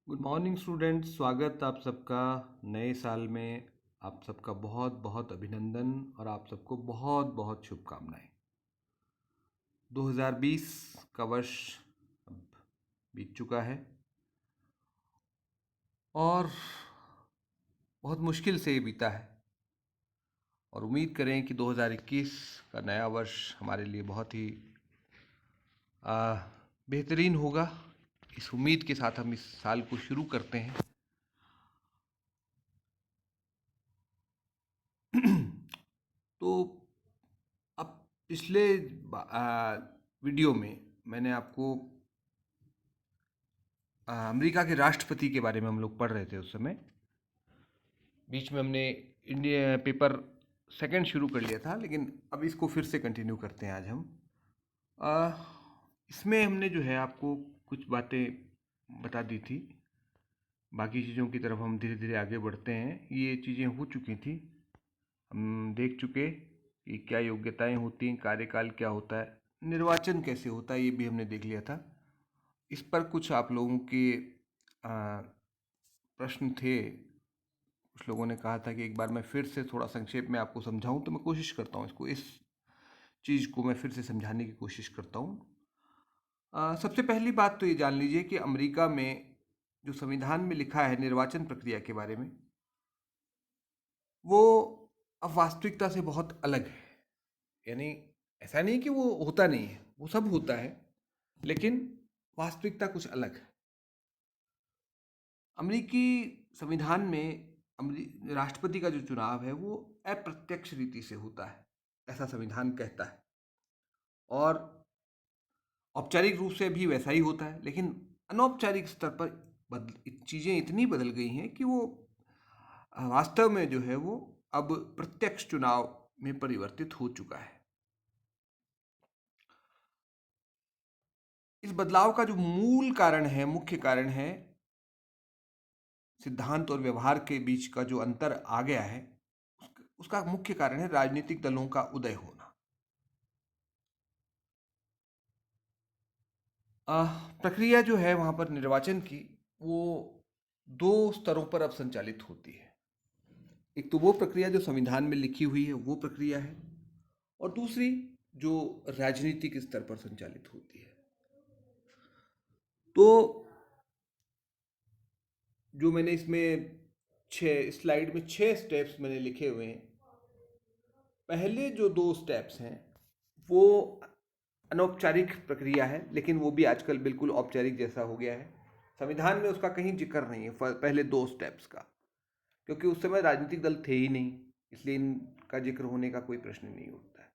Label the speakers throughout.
Speaker 1: Good morning students. स्वागत आप सबका नए साल में। आप सबका बहुत बहुत अभिनंदन और आप सबको बहुत बहुत शुभकामनाएं। 2020 का वर्ष अब बीत चुका है और बहुत मुश्किल से ये बीता है और उम्मीद करें कि 2021 का नया वर्ष हमारे लिए बहुत ही बेहतरीन होगा। इस उम्मीद के साथ हम इस साल को शुरू करते हैं। तो अब पिछले वीडियो में मैंने आपको अमेरिका के राष्ट्रपति के बारे में हम लोग पढ़ रहे थे। उस समय बीच में हमने इंडिया पेपर सेकंड शुरू कर लिया था, लेकिन अब इसको फिर से कंटिन्यू करते हैं आज हम। अ, इसमें हमने जो है आपको कुछ बातें बता दी थी। बाकी चीज़ों की तरफ हम धीरे धीरे आगे बढ़ते हैं। ये चीज़ें हो चुकी थी, हम देख चुके कि क्या योग्यताएं होती हैं, कार्यकाल क्या होता है, निर्वाचन कैसे होता है, ये भी हमने देख लिया था। इस पर कुछ आप लोगों के प्रश्न थे। कुछ लोगों ने कहा था कि एक बार मैं फिर से थोड़ा संक्षेप में आपको समझाऊं, तो मैं कोशिश करता हूं इसको, इस चीज़ को मैं फिर से समझाने की कोशिश करता हूं। सबसे पहली बात तो ये जान लीजिए कि अमेरिका में जो संविधान में लिखा है निर्वाचन प्रक्रिया के बारे में, वो अब वास्तविकता से बहुत अलग है। यानी ऐसा नहीं कि वो होता नहीं है, वो सब होता है, लेकिन वास्तविकता कुछ अलग है। अमेरिकी संविधान में राष्ट्रपति का जो चुनाव है वो अप्रत्यक्ष रीति से होता है, ऐसा संविधान कहता है। और औपचारिक रूप से भी वैसा ही होता है, लेकिन अनौपचारिक स्तर पर चीज़ें इतनी बदल गई हैं कि वो वास्तव में जो है वो अब प्रत्यक्ष चुनाव में परिवर्तित हो चुका है। इस बदलाव का जो मूल कारण है, मुख्य कारण है, सिद्धांत और व्यवहार के बीच का जो अंतर आ गया है, उसका मुख्य कारण है राजनीतिक दलों का उदय होना। प्रक्रिया जो है वहाँ पर निर्वाचन की, वो दो स्तरों पर अब संचालित होती है। एक तो वो प्रक्रिया जो संविधान में लिखी हुई है, वो प्रक्रिया है, और दूसरी जो राजनीतिक स्तर पर संचालित होती है। तो जो मैंने इसमें स्लाइड में 6 स्टेप्स मैंने लिखे हुए हैं। पहले जो 2 स्टेप्स हैं वो अनौपचारिक प्रक्रिया है, लेकिन वो भी आजकल बिल्कुल औपचारिक जैसा हो गया है। संविधान में उसका कहीं जिक्र नहीं है पहले 2 स्टेप्स का, क्योंकि उस समय राजनीतिक दल थे ही नहीं, इसलिए इनका जिक्र होने का कोई प्रश्न नहीं उठता है।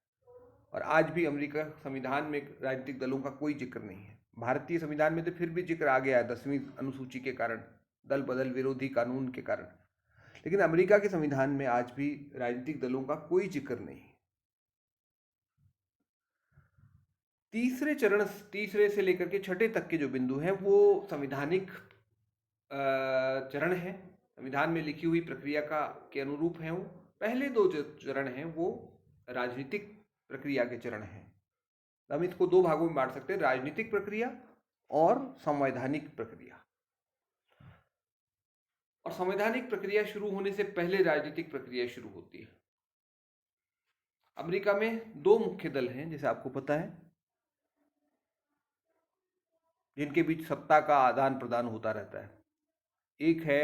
Speaker 1: और आज भी अमेरिका संविधान में राजनीतिक दलों का कोई जिक्र नहीं है। भारतीय संविधान में तो फिर भी जिक्र आ गया है 10वीं अनुसूची के कारण, दल बदल विरोधी कानून के कारण, लेकिन अमेरिका के संविधान में आज भी राजनीतिक दलों का कोई जिक्र नहीं। तीसरे से लेकर के छठे तक के जो बिंदु हैं वो संवैधानिक चरण है, संविधान में लिखी हुई प्रक्रिया का के अनुरूप हैं। वो पहले 2 जो चरण हैं वो राजनीतिक प्रक्रिया के चरण हैं। हम इसको 2 भागों में बांट सकते हैं, राजनीतिक प्रक्रिया और संवैधानिक प्रक्रिया। और संवैधानिक प्रक्रिया शुरू होने से पहले राजनीतिक प्रक्रिया शुरू होती है। अमेरिका में 2 मुख्य दल हैं, जैसे आपको पता है, जिनके बीच सत्ता का आदान प्रदान होता रहता है। एक है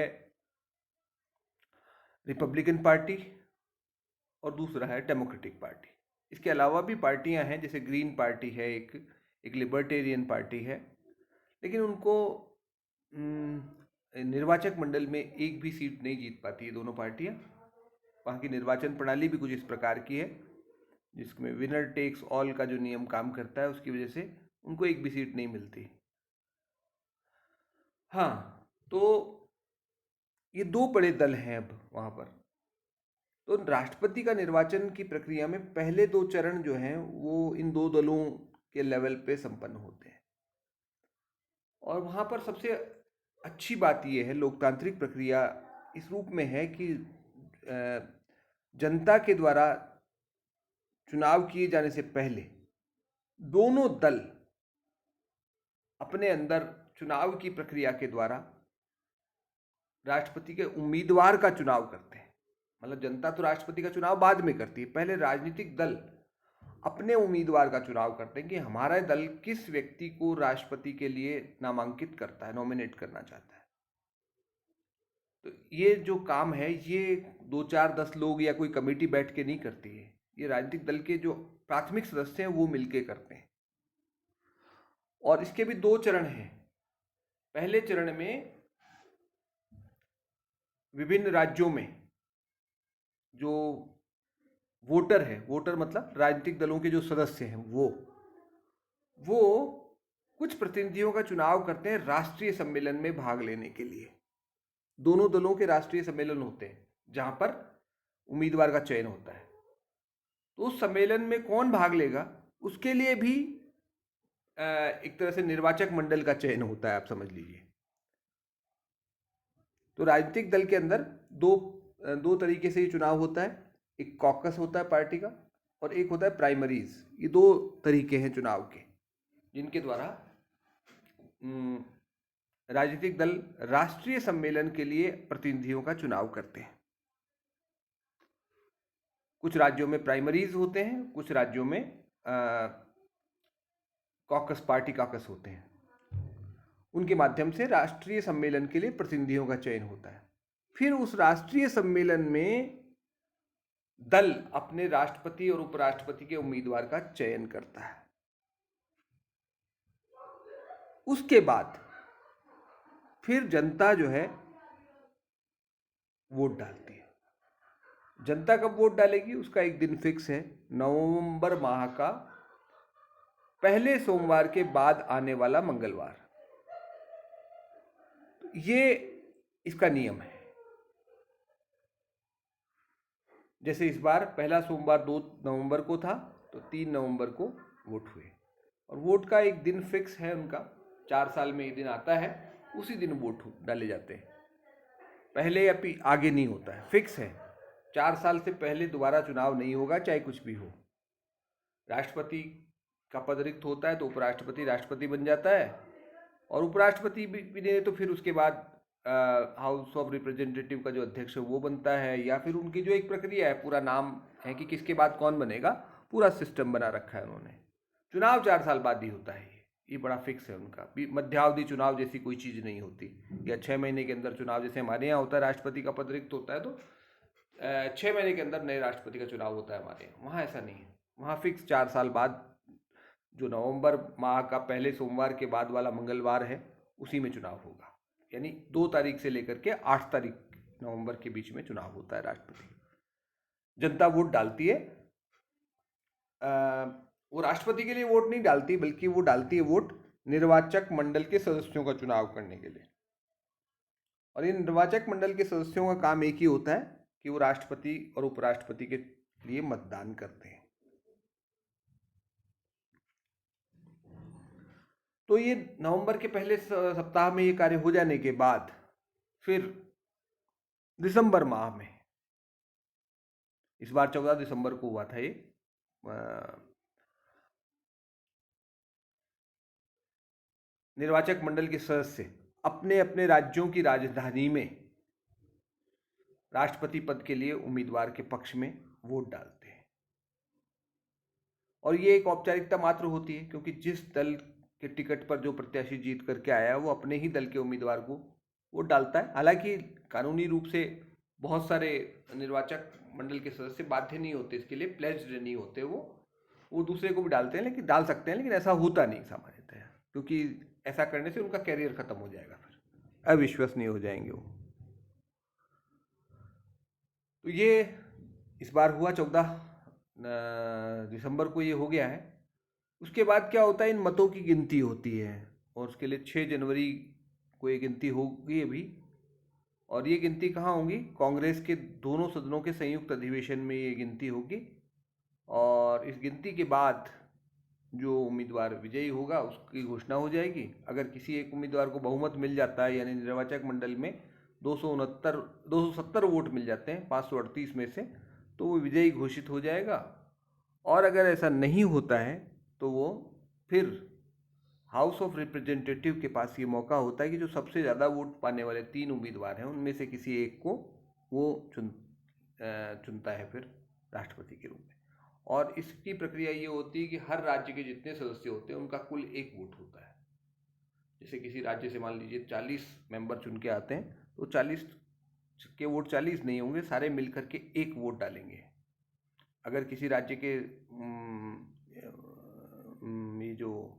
Speaker 1: रिपब्लिकन पार्टी और दूसरा है डेमोक्रेटिक पार्टी। इसके अलावा भी पार्टियां हैं, जैसे ग्रीन पार्टी है, एक लिबर्टेरियन पार्टी है, लेकिन उनको निर्वाचक मंडल में एक भी सीट नहीं जीत पाती है दोनों पार्टियां। वहाँ की निर्वाचन प्रणाली भी कुछ इस प्रकार की है, जिसमें विनर टेक्स ऑल का जो नियम काम करता है, उसकी वजह से उनको एक भी सीट नहीं मिलती। हाँ, तो ये 2 बड़े दल हैं अब वहाँ पर। तो राष्ट्रपति का निर्वाचन की प्रक्रिया में पहले 2 चरण जो हैं वो इन 2 दलों के लेवल पे संपन्न होते हैं। और वहाँ पर सबसे अच्छी बात यह है, लोकतांत्रिक प्रक्रिया इस रूप में है कि जनता के द्वारा चुनाव किए जाने से पहले दोनों दल अपने अंदर चुनाव की प्रक्रिया के द्वारा राष्ट्रपति के उम्मीदवार का चुनाव करते हैं। मतलब जनता तो राष्ट्रपति का चुनाव बाद में करती है, पहले राजनीतिक दल अपने उम्मीदवार का चुनाव करते हैं कि हमारा दल किस व्यक्ति को राष्ट्रपति के लिए नामांकित करता है, नॉमिनेट करना चाहता है। तो ये जो काम है ये 2-4-10 लोग या कोई कमेटी बैठ के नहीं करती है, ये राजनीतिक दल के जो प्राथमिक सदस्य हैं वो मिलके करते हैं। और इसके भी 2 चरण हैं। पहले चरण में विभिन्न राज्यों में जो वोटर है, वोटर मतलब राजनीतिक दलों के जो सदस्य हैं, वो कुछ प्रतिनिधियों का चुनाव करते हैं राष्ट्रीय सम्मेलन में भाग लेने के लिए। दोनों दलों के राष्ट्रीय सम्मेलन होते हैं जहां पर उम्मीदवार का चयन होता है। तो उस सम्मेलन में कौन भाग लेगा उसके लिए भी एक तरह से निर्वाचक मंडल का चयन होता है, आप समझ लीजिए। तो राजनीतिक दल के अंदर दो तरीके से ये चुनाव होता है। एक कॉकस होता है पार्टी का और एक होता है प्राइमरीज। ये 2 तरीके हैं चुनाव के जिनके द्वारा राजनीतिक दल राष्ट्रीय सम्मेलन के लिए प्रतिनिधियों का चुनाव करते हैं। कुछ राज्यों में प्राइमरीज होते हैं, कुछ राज्यों में पार्टी कॉकस होते हैं। उनके माध्यम से राष्ट्रीय सम्मेलन के लिए प्रतिनिधियों का चयन होता है। फिर उस राष्ट्रीय सम्मेलन में दल अपने राष्ट्रपति और उपराष्ट्रपति के उम्मीदवार का चयन करता है। उसके बाद फिर जनता जो है वोट डालती है। जनता कब वोट डालेगी उसका एक दिन फिक्स है, नवंबर माह का पहले सोमवार के बाद आने वाला मंगलवार। ये इसका नियम है। जैसे इस बार पहला सोमवार 2 नवंबर को था तो 3 नवंबर को वोट हुए। और वोट का एक दिन फिक्स है उनका, 4 साल में एक दिन आता है, उसी दिन वोट डाले जाते हैं। पहले या आगे नहीं होता है, फिक्स है। 4 साल से पहले दोबारा चुनाव नहीं होगा, चाहे कुछ भी हो। राष्ट्रपति का पद रिक्त होता है तो उपराष्ट्रपति राष्ट्रपति बन जाता है, और उपराष्ट्रपति भी नहीं तो फिर उसके बाद हाउस ऑफ रिप्रेजेंटेटिव का जो अध्यक्ष है वो बनता है, या फिर उनकी जो एक प्रक्रिया है, पूरा नाम है कि किसके बाद कौन बनेगा, पूरा सिस्टम बना रखा है उन्होंने। चुनाव 4 साल बाद ही होता है, ये बड़ा फिक्स है उनका। मध्यावधि चुनाव जैसी कोई चीज़ नहीं होती, या 6 महीने के अंदर चुनाव जैसे हमारे यहाँ होता है। राष्ट्रपति का पद रिक्त होता है तो 6 महीने के अंदर नए राष्ट्रपति का चुनाव होता है हमारे यहाँ। वहाँ ऐसा नहीं है, वहाँ फिक्स 4 साल बाद जो नवंबर माह का पहले सोमवार के बाद वाला मंगलवार है उसी में चुनाव होगा। यानी 2 तारीख से लेकर के 8 तारीख नवंबर के बीच में चुनाव होता है राष्ट्रपति। जनता वोट डालती है। वो राष्ट्रपति के लिए वोट नहीं डालती, बल्कि वो डालती है वोट निर्वाचक मंडल के सदस्यों का चुनाव करने के लिए। और इन निर्वाचक मंडल के सदस्यों का काम एक ही होता है कि वो राष्ट्रपति और उपराष्ट्रपति के लिए मतदान करते हैं। तो ये नवंबर के पहले सप्ताह में ये कार्य हो जाने के बाद फिर दिसंबर माह में, इस बार 14 दिसंबर को हुआ था ये, निर्वाचक मंडल के सदस्य अपने अपने राज्यों की राजधानी में राष्ट्रपति पद के लिए उम्मीदवार के पक्ष में वोट डालते हैं। और ये एक औपचारिकता मात्र होती है, क्योंकि जिस दल के टिकट पर जो प्रत्याशी जीत करके आया है वो अपने ही दल के उम्मीदवार को वोट डालता है। हालांकि कानूनी रूप से बहुत सारे निर्वाचक मंडल के सदस्य बाध्य नहीं होते इसके लिए, प्लेज्ड नहीं होते, वो दूसरे को भी डालते हैं, लेकिन डाल सकते हैं, लेकिन ऐसा होता नहीं सामान्यतः, क्योंकि ऐसा करने से उनका कैरियर खत्म हो जाएगा, फिर अविश्वसनीय हो जाएंगे वो। तो ये इस बार हुआ 14 दिसंबर को ये हो गया है। उसके बाद क्या होता है, इन मतों की गिनती होती है, और उसके लिए 6 जनवरी को ये गिनती होगी अभी। और ये गिनती कहाँ होगी, कांग्रेस के दोनों सदनों के संयुक्त अधिवेशन में ये गिनती होगी। और इस गिनती के बाद जो उम्मीदवार विजयी होगा उसकी घोषणा हो जाएगी। अगर किसी एक उम्मीदवार को बहुमत मिल जाता है, यानी निर्वाचक मंडल में 270 वोट मिल जाते हैं 538 में से, तो वो विजयी घोषित हो जाएगा। और अगर ऐसा नहीं होता है तो वो फिर हाउस ऑफ रिप्रेजेंटेटिव के पास ये मौका होता है कि जो सबसे ज़्यादा वोट पाने वाले 3 उम्मीदवार हैं उनमें से किसी एक को वो चुनता है फिर राष्ट्रपति के रूप में। और इसकी प्रक्रिया ये होती है कि हर राज्य के जितने सदस्य होते हैं उनका कुल एक वोट होता है। जैसे किसी राज्य से मान लीजिए 40 मेंबर चुन के आते हैं तो 40 के वोट 40 नहीं होंगे, सारे मिल करके एक वोट डालेंगे। अगर किसी राज्य के ये जो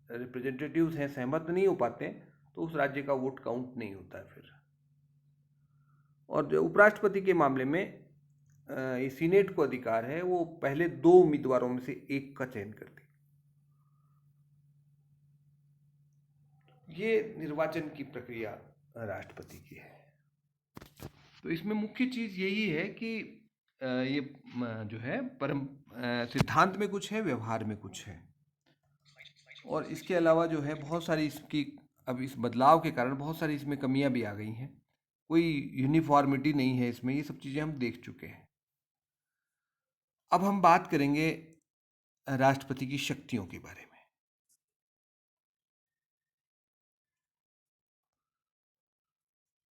Speaker 1: रिप्रेजेंटेटिव्स हैं सहमत नहीं हो पाते हैं तो उस राज्य का वोट काउंट नहीं होता है फिर। और जो उपराष्ट्रपति के मामले में ये सीनेट को अधिकार है वो पहले 2 उम्मीदवारों में से एक का चयन करती है। ये निर्वाचन की प्रक्रिया राष्ट्रपति की है। तो इसमें मुख्य चीज़ यही है कि ये जो है सिद्धांत में कुछ है, व्यवहार में कुछ है। और इसके अलावा जो है बहुत सारी इसकी अब इस बदलाव के कारण बहुत सारी इसमें कमियां भी आ गई हैं। कोई यूनिफॉर्मिटी नहीं है इसमें, ये सब चीज़ें हम देख चुके हैं। अब हम बात करेंगे राष्ट्रपति की शक्तियों के बारे में।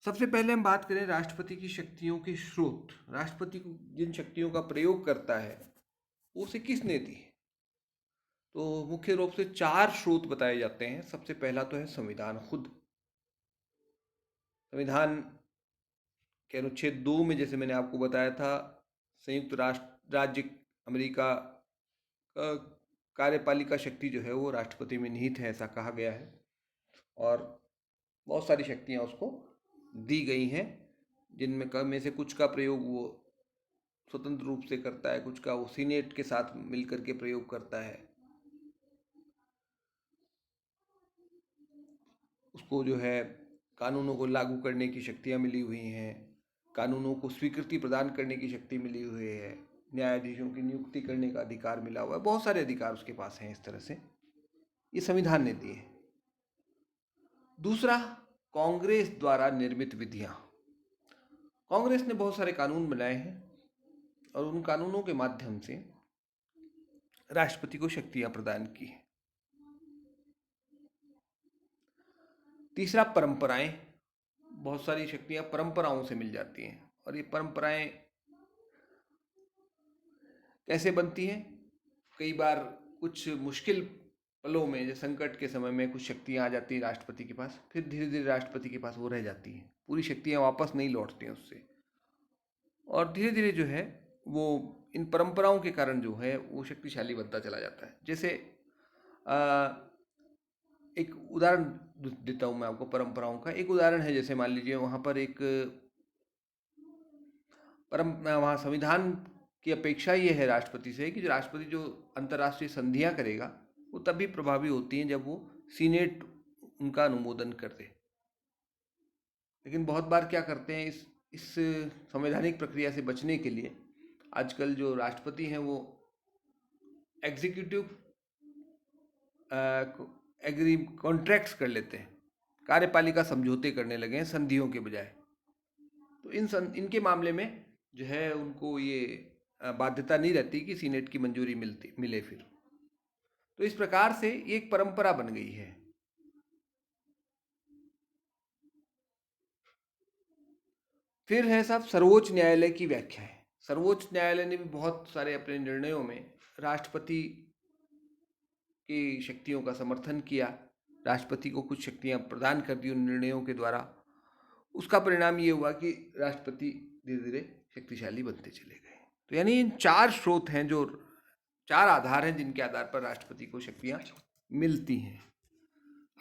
Speaker 1: सबसे पहले हम बात करें राष्ट्रपति की शक्तियों के स्रोत। राष्ट्रपति को जिन शक्तियों का प्रयोग करता है उसे किसने दी? तो मुख्य रूप से 4 स्रोत बताए जाते हैं। सबसे पहला तो है संविधान खुद। संविधान के अनुच्छेद 2 में जैसे मैंने आपको बताया था, संयुक्त राष्ट्र राज्य अमेरिका कार्यपालिका शक्ति जो है वो राष्ट्रपति में निहित है, ऐसा कहा गया है। और बहुत सारी शक्तियां उसको दी गई हैं, जिनमें में से कुछ का प्रयोग वो स्वतंत्र रूप से करता है, कुछ का वो सीनेट के साथ मिलकर के प्रयोग करता है। उसको जो है कानूनों को लागू करने की शक्तियां मिली हुई हैं, कानूनों को स्वीकृति प्रदान करने की शक्ति मिली हुई है, न्यायाधीशों की नियुक्ति करने का अधिकार मिला हुआ है। बहुत सारे अधिकार उसके पास हैं। इस तरह से ये संविधान ने दिए। दूसरा, कांग्रेस द्वारा निर्मित विधियां। कांग्रेस ने बहुत सारे कानून बनाए हैं और उन कानूनों के माध्यम से राष्ट्रपति को शक्तियां प्रदान की हैं। तीसरा, परंपराएं। बहुत सारी शक्तियां परंपराओं से मिल जाती हैं। और ये परंपराएं कैसे बनती हैं? कई बार कुछ मुश्किल पलों में, जैसे संकट के समय में, कुछ शक्तियां आ जाती हैं राष्ट्रपति के पास, फिर धीरे धीरे राष्ट्रपति के पास वो रह जाती हैं, पूरी शक्तियां वापस नहीं लौटती हैं उससे। और धीरे धीरे जो है वो इन परंपराओं के कारण जो है वो शक्तिशाली बनता चला जाता है। जैसे एक उदाहरण देता हूँ मैं आपको परंपराओं का। एक उदाहरण है, जैसे मान लीजिए वहाँ पर एक वहाँ संविधान की अपेक्षा ये है राष्ट्रपति से कि जो राष्ट्रपति जो अंतर्राष्ट्रीय संधियाँ करेगा वो तभी प्रभावी होती हैं जब वो सीनेट उनका अनुमोदन कर दे। लेकिन बहुत बार क्या करते हैं, इस संवैधानिक प्रक्रिया से बचने के लिए आजकल जो राष्ट्रपति हैं वो एग्जीक्यूटिव कॉन्ट्रैक्ट्स कर लेते हैं, कार्यपालिका समझौते करने लगे हैं संधियों के बजाय। तो इनके मामले में जो है उनको ये बाध्यता नहीं रहती कि सीनेट की मंजूरी मिले फिर। तो इस प्रकार से ये एक परंपरा बन गई है। फिर है साहब सर्वोच्च न्यायालय की व्याख्या है। सर्वोच्च न्यायालय ने भी बहुत सारे अपने निर्णयों में राष्ट्रपति की शक्तियों का समर्थन किया, राष्ट्रपति को कुछ शक्तियां प्रदान कर दी उन निर्णयों के द्वारा। उसका परिणाम ये हुआ कि राष्ट्रपति धीरे धीरे शक्तिशाली बनते चले गए। तो यानी इन 4 स्रोत हैं, जो 4 आधार हैं जिनके आधार पर राष्ट्रपति को शक्तियां मिलती हैं।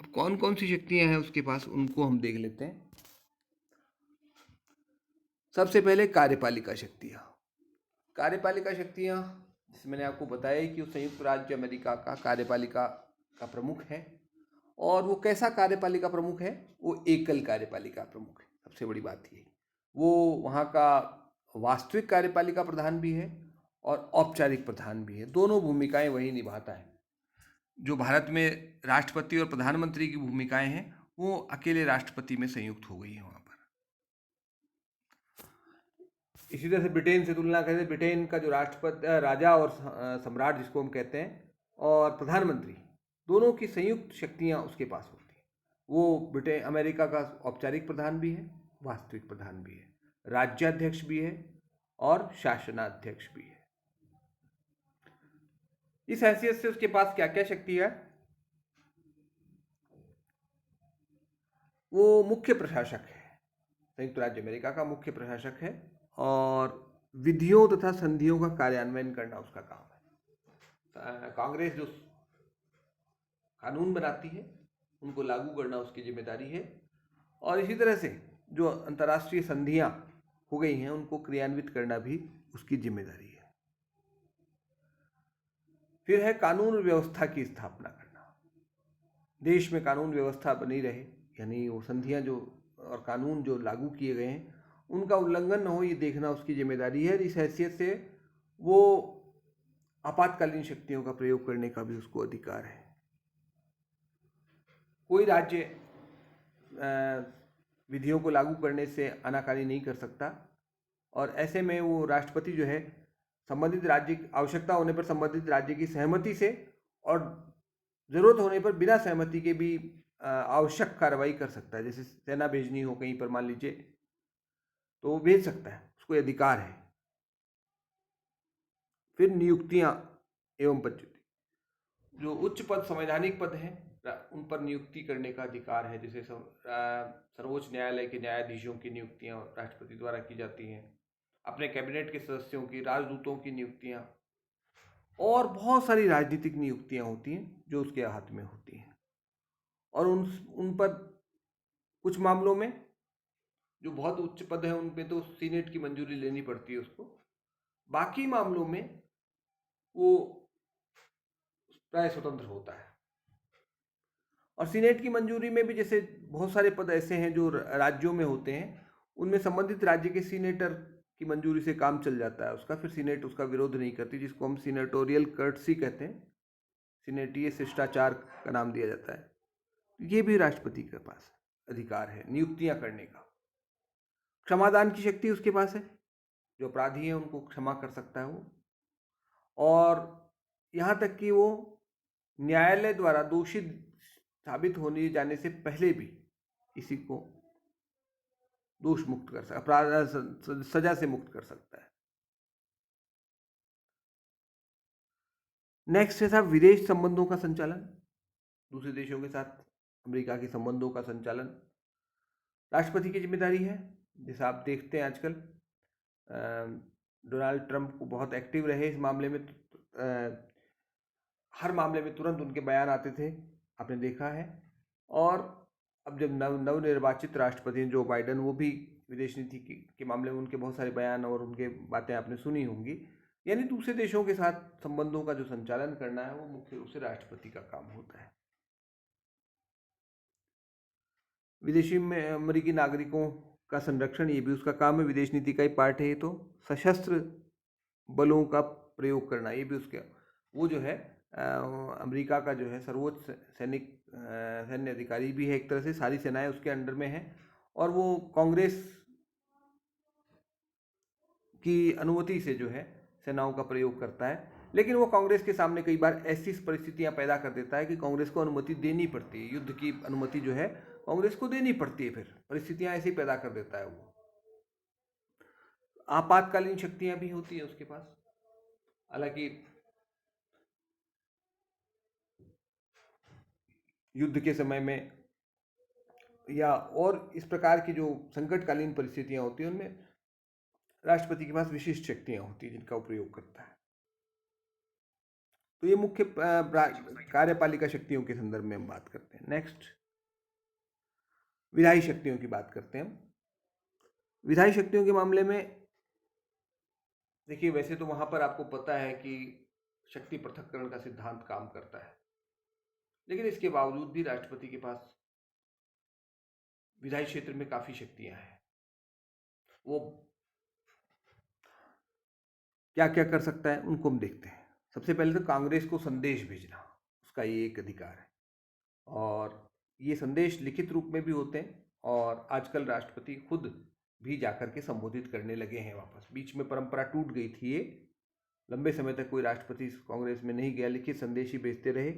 Speaker 1: अब कौन कौन सी शक्तियां हैं उसके पास, उनको हम देख लेते हैं। सबसे पहले कार्यपालिका शक्तियां। कार्यपालिका शक्तियां, जैसे मैंने आपको बताया कि संयुक्त राज्य अमेरिका का कार्यपालिका का प्रमुख है। और वो कैसा कार्यपालिका प्रमुख है? वो एकल कार्यपालिका प्रमुख है। सबसे बड़ी बात ये, वो वहाँ का वास्तविक कार्यपालिका प्रधान भी है और औपचारिक प्रधान भी है। दोनों भूमिकाएं वही निभाता है। जो भारत में राष्ट्रपति और प्रधानमंत्री की भूमिकाएं हैं वो अकेले राष्ट्रपति में संयुक्त हो गई है वहाँ पर। इसी तरह से ब्रिटेन से तुलना करें, ब्रिटेन का जो राष्ट्रपति, राजा और सम्राट जिसको हम कहते हैं, और प्रधानमंत्री, दोनों की संयुक्त शक्तियां उसके पास होती हैं। वो ब्रिटेन अमेरिका का औपचारिक प्रधान भी है, वास्तविक प्रधान भी है, राज्याध्यक्ष भी है और शासनाध्यक्ष भी है। इस हैसियत से उसके पास क्या क्या शक्ति है? वो मुख्य प्रशासक है, संयुक्त राज्य अमेरिका का मुख्य प्रशासक है, और विधियों तथा संधियों का कार्यान्वयन करना उसका काम है। कांग्रेस जो कानून बनाती है उनको लागू करना उसकी जिम्मेदारी है, और इसी तरह से जो अंतर्राष्ट्रीय संधियां हो गई हैं उनको क्रियान्वित करना भी उसकी जिम्मेदारी है। फिर है कानून व्यवस्था की स्थापना करना। देश में कानून व्यवस्था बनी रहे, यानी वो संधियां जो और कानून जो लागू किए गए हैं उनका उल्लंघन न हो, ये देखना उसकी जिम्मेदारी है। इस हैसियत से वो आपातकालीन शक्तियों का प्रयोग करने का भी उसको अधिकार है। कोई राज्य विधियों को लागू करने से आनाकानी नहीं कर सकता, और ऐसे में वो राष्ट्रपति जो है संबंधित राज्य की आवश्यकता होने पर संबंधित राज्य की सहमति से और जरूरत होने पर बिना सहमति के भी आवश्यक कार्रवाई कर सकता है। जैसे सेना भेजनी हो कहीं पर मान लीजिए, तो वो भेज सकता है, उसको अधिकार है। फिर नियुक्तियां एवं पदच्युति, जो उच्च पद संवैधानिक पद हैं उन पर नियुक्ति करने का अधिकार है। जैसे सर्वोच्च न्यायालय के न्यायाधीशों की नियुक्तियां राष्ट्रपति द्वारा की जाती हैं, अपने कैबिनेट के सदस्यों की, राजदूतों की नियुक्तियां, और बहुत सारी राजनीतिक नियुक्तियां होती हैं जो उसके हाथ में होती हैं। और उन पर कुछ मामलों में जो बहुत उच्च पद है उनपे तो सीनेट की मंजूरी लेनी पड़ती है उसको। बाकी मामलों में वो प्राय स्वतंत्र होता है। और सीनेट की मंजूरी में भी जैसे बहुत सारे पद ऐसे हैं जो राज्यों में होते हैं, उनमें संबंधित राज्य के सीनेटर की मंजूरी से काम चल जाता है उसका, फिर सीनेट उसका विरोध नहीं करती, जिसको हम सीनेटोरियल कर्टसी कहते हैं, सीनेटीय शिष्टाचार का नाम दिया जाता है। ये भी राष्ट्रपति के पास अधिकार है नियुक्तियां करने का। क्षमादान की शक्ति उसके पास है, जो अपराधी हैं उनको क्षमा कर सकता है वो, और यहाँ तक कि वो न्यायालय द्वारा दोषी साबित होने जाने से पहले भी किसी को दोष मुक्त कर सकता, अपराध सजा से मुक्त कर सकता है। नेक्स्ट है साहब विदेश संबंधों का संचालन, दूसरे देशों के साथ अमेरिका के संबंधों का संचालन राष्ट्रपति की जिम्मेदारी है। जैसा आप देखते हैं आजकल डोनाल्ड ट्रंप को बहुत एक्टिव रहे इस मामले में, हर मामले में तुरंत उनके बयान आते थे, आपने देखा है। और अब जब नवनिर्वाचित राष्ट्रपति जो बाइडन, वो भी विदेश नीति के मामले में उनके बहुत सारे बयान और उनके बातें आपने सुनी होंगी। यानी दूसरे देशों के साथ संबंधों का जो संचालन करना है वो मुख्य रूप से राष्ट्रपति का काम होता है। विदेशी में अमेरिकी नागरिकों का संरक्षण, ये भी उसका काम है, विदेश नीति का ही पार्ट है ये तो। सशस्त्र बलों का प्रयोग करना, ये भी उसके, वो जो है अमेरिका का जो है सर्वोच्च सैन्य अधिकारी भी है एक तरह से, सारी सेनाएं उसके अंडर में हैं, और वो कांग्रेस की अनुमति से जो है सेनाओं का प्रयोग करता है। लेकिन वो कांग्रेस के सामने कई बार ऐसी परिस्थितियां पैदा कर देता है कि कांग्रेस को अनुमति देनी पड़ती है, युद्ध की अनुमति जो है कांग्रेस को देनी पड़ती है, फिर परिस्थितियां ऐसी पैदा कर देता है वो। आपातकालीन शक्तियां भी होती है उसके पास, हालांकि युद्ध के समय में या और इस प्रकार की जो संकटकालीन परिस्थितियां होती हैं उनमें राष्ट्रपति के पास विशिष्ट शक्तियां होती हैं जिनका उपयोग करता है। तो ये मुख्य कार्यपालिका शक्तियों के संदर्भ में हम बात करते हैं। नेक्स्ट विधायी शक्तियों की बात करते हैं हम। विधायी शक्तियों के मामले में देखिए, वैसे तो वहां पर आपको पता है कि शक्ति पृथक्करण का सिद्धांत काम करता है, लेकिन इसके बावजूद भी राष्ट्रपति के पास विधायी क्षेत्र में काफी शक्तियां हैं। वो क्या क्या कर सकता है उनको हम देखते हैं। सबसे पहले तो कांग्रेस को संदेश भेजना, उसका ये एक अधिकार है, और ये संदेश लिखित रूप में भी होते हैं, और आजकल राष्ट्रपति खुद भी जाकर के संबोधित करने लगे हैं वापस। बीच में परंपरा टूट गई थी, ये लंबे समय तक कोई राष्ट्रपति कांग्रेस में नहीं गया, लिखित संदेश ही भेजते रहे।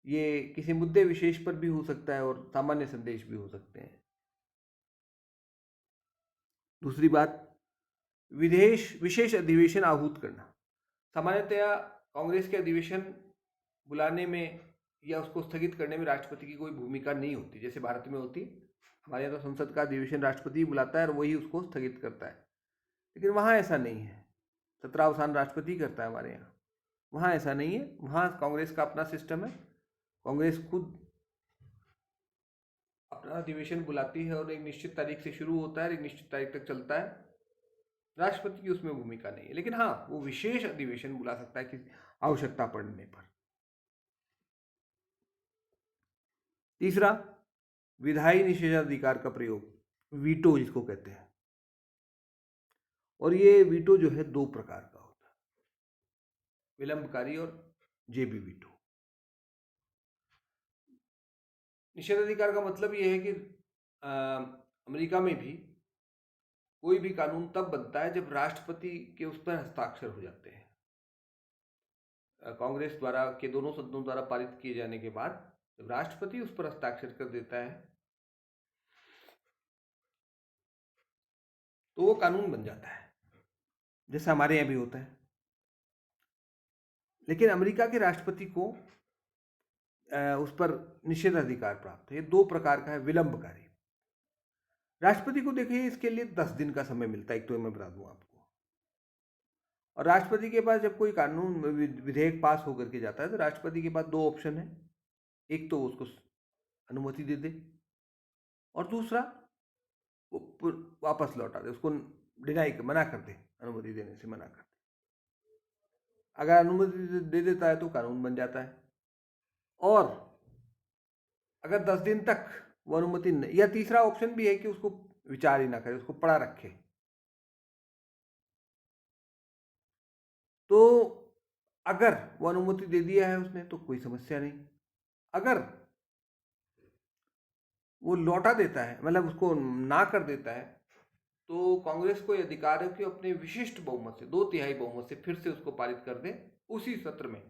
Speaker 1: ये किसी मुद्दे विशेष पर भी हो सकता है और सामान्य संदेश भी हो सकते हैं। दूसरी बात, विशेष अधिवेशन आहूत करना। सामान्यतया कांग्रेस के अधिवेशन बुलाने में या उसको स्थगित करने में राष्ट्रपति की कोई भूमिका नहीं होती, जैसे भारत में होती। हमारे यहाँ तो संसद का अधिवेशन राष्ट्रपति बुलाता है और वही उसको स्थगित करता है, लेकिन वहाँ ऐसा नहीं है। सत्रावसान राष्ट्रपति करता है हमारे यहाँ, वहाँ ऐसा नहीं है। वहाँ कांग्रेस का अपना सिस्टम है, कांग्रेस खुद अपना अधिवेशन बुलाती है और एक निश्चित तारीख से शुरू होता है, एक निश्चित तारीख तक चलता है। राष्ट्रपति की उसमें भूमिका नहीं है, लेकिन हाँ, वो विशेष अधिवेशन बुला सकता है किसी आवश्यकता पड़ने पर। तीसरा, विधायी निषेधाधिकार का प्रयोग, वीटो जिसको कहते हैं। और ये वीटो जो है दो प्रकार का होता है, विलंबकारी और जेबी वीटो। निषेधाधिकार का मतलब ये है कि अमेरिका में भी कोई भी कानून तब बनता है जब राष्ट्रपति के उस पर हस्ताक्षर हो जाते हैं। कांग्रेस द्वारा के दोनों सदनों द्वारा पारित किए जाने के बाद जब राष्ट्रपति उस पर हस्ताक्षर कर देता है तो वो कानून बन जाता है, जैसा हमारे यहाँ भी होता है। लेकिन अमेरिका के राष्ट्रपति को उस पर निषेधाधिकार प्राप्त है। ये दो प्रकार का है, विलंबकारी। राष्ट्रपति को देखिए, इसके लिए 10 दिन का समय मिलता है, एक तो मैं बता दूं आपको। और राष्ट्रपति के पास जब कोई कानून विधेयक पास होकर के जाता है तो राष्ट्रपति के पास दो ऑप्शन है, एक तो उसको अनुमति दे दे और दूसरा वो वापस लौटा दे, उसको मना कर दे, अनुमति देने से मना कर दे। अगर अनुमति दे देता है तो कानून बन जाता है, और अगर 10 दिन तक वो अनुमति नहीं, या तीसरा ऑप्शन भी है कि उसको विचार ही ना करे, उसको पड़ा रखे। तो अगर वो अनुमति दे दिया है उसने तो कोई समस्या नहीं। अगर वो लौटा देता है, मतलब उसको ना कर देता है, तो कांग्रेस को अधिकार है कि अपने विशिष्ट बहुमत से, 2/3 बहुमत से फिर से उसको पारित कर दे उसी सत्र में,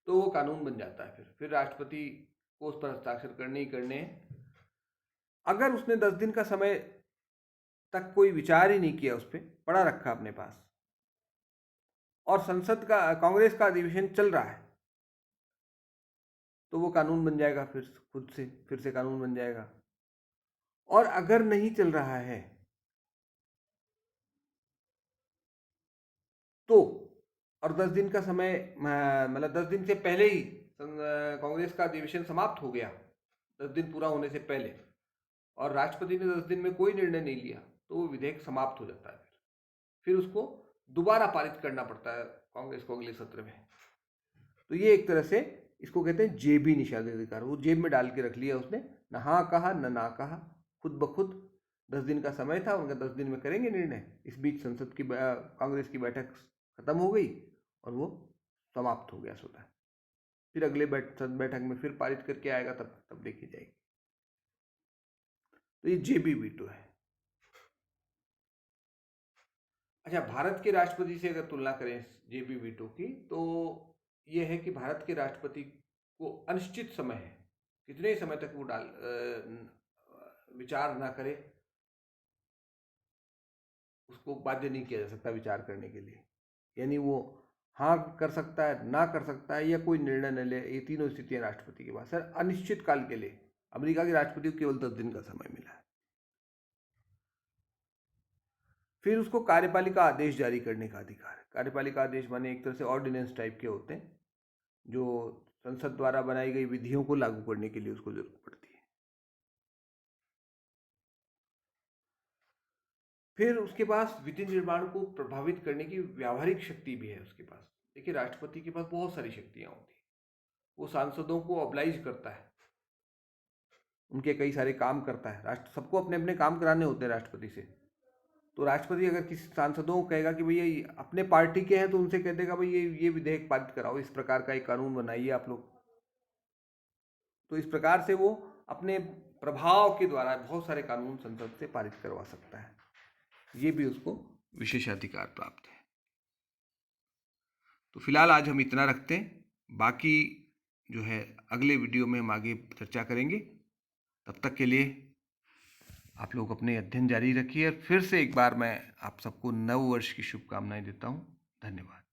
Speaker 1: तो वो कानून बन जाता है। फिर राष्ट्रपति को उस पर हस्ताक्षर करने ही करने हैं। अगर उसने 10 दिन का समय तक कोई विचार ही नहीं किया, उस पर पड़ा रखा अपने पास, और संसद का कांग्रेस का अधिवेशन चल रहा है, तो वो कानून बन जाएगा, फिर से कानून बन जाएगा। और अगर नहीं चल रहा है तो, और 10 दिन का समय, मतलब 10 दिन से पहले ही कांग्रेस का अधिवेशन समाप्त हो गया, 10 दिन पूरा होने से पहले, और राष्ट्रपति ने 10 दिन में कोई निर्णय नहीं लिया, तो वो विधेयक समाप्त हो जाता है। फिर उसको दोबारा पारित करना पड़ता है कांग्रेस को अगले सत्र में। तो ये एक तरह से इसको कहते हैं जेबी निषेधाधिकार। वो जेब में डाल के रख लिया उसने, न हाँ कहा न ना कहा, खुद ब खुद। 10 दिन का समय था उनका, 10 दिन में करेंगे निर्णय। इस बीच संसद की कांग्रेस की बैठक खत्म हो गई और वो समाप्त हो गया स्वतः। फिर अगले बैठक में फिर पारित करके आएगा, तब देखी जाएगी। तो ये जेबी वीटो है। अच्छा, भारत के राष्ट्रपति से अगर तुलना करें जेबी वीटो की, तो ये है कि भारत के राष्ट्रपति को अनिश्चित समय है, कितने समय तक वो विचार ना करे, उसको बाध्य नहीं किया जा सकता विचार करने के लिए। यानी वो हाँ कर सकता है, ना कर सकता है, या कोई निर्णय न ले। ये तीनों स्थितियां राष्ट्रपति के पास सर, अनिश्चित काल के लिए। अमेरिका के राष्ट्रपति को केवल 10 दिन का समय मिला है। फिर उसको कार्यपालिका आदेश जारी करने का अधिकार है। कार्यपालिका आदेश माने एक तरह से ऑर्डिनेंस टाइप के होते हैं, जो संसद द्वारा बनाई गई विधियों को लागू करने के लिए उसको जरूरत पड़ती है। फिर उसके पास विधि निर्माण को प्रभावित करने की व्यावहारिक शक्ति भी है उसके पास। देखिए, राष्ट्रपति के पास बहुत सारी शक्तियां होती हैं। वो सांसदों को ऑब्लाइज करता है, उनके कई सारे काम करता है। सबको अपने अपने काम कराने होते हैं राष्ट्रपति से। तो राष्ट्रपति अगर किसी सांसदों को कहेगा कि भैया अपने पार्टी के हैं, तो उनसे कह देगा भाई ये विधेयक पारित कराओ, इस प्रकार का एक कानून बनाइए आप लोग। तो इस प्रकार से वो अपने प्रभाव के द्वारा बहुत सारे कानून संसद से पारित करवा सकता है। ये भी उसको विशेषाधिकार प्राप्त है। तो फिलहाल आज हम इतना रखते हैं। बाकी जो है अगले वीडियो में हम आगे चर्चा करेंगे। तब तक के लिए आप लोग अपने अध्ययन जारी रखिए और फिर से एक बार मैं आप सबको नव वर्ष की शुभकामनाएं देता हूं। धन्यवाद।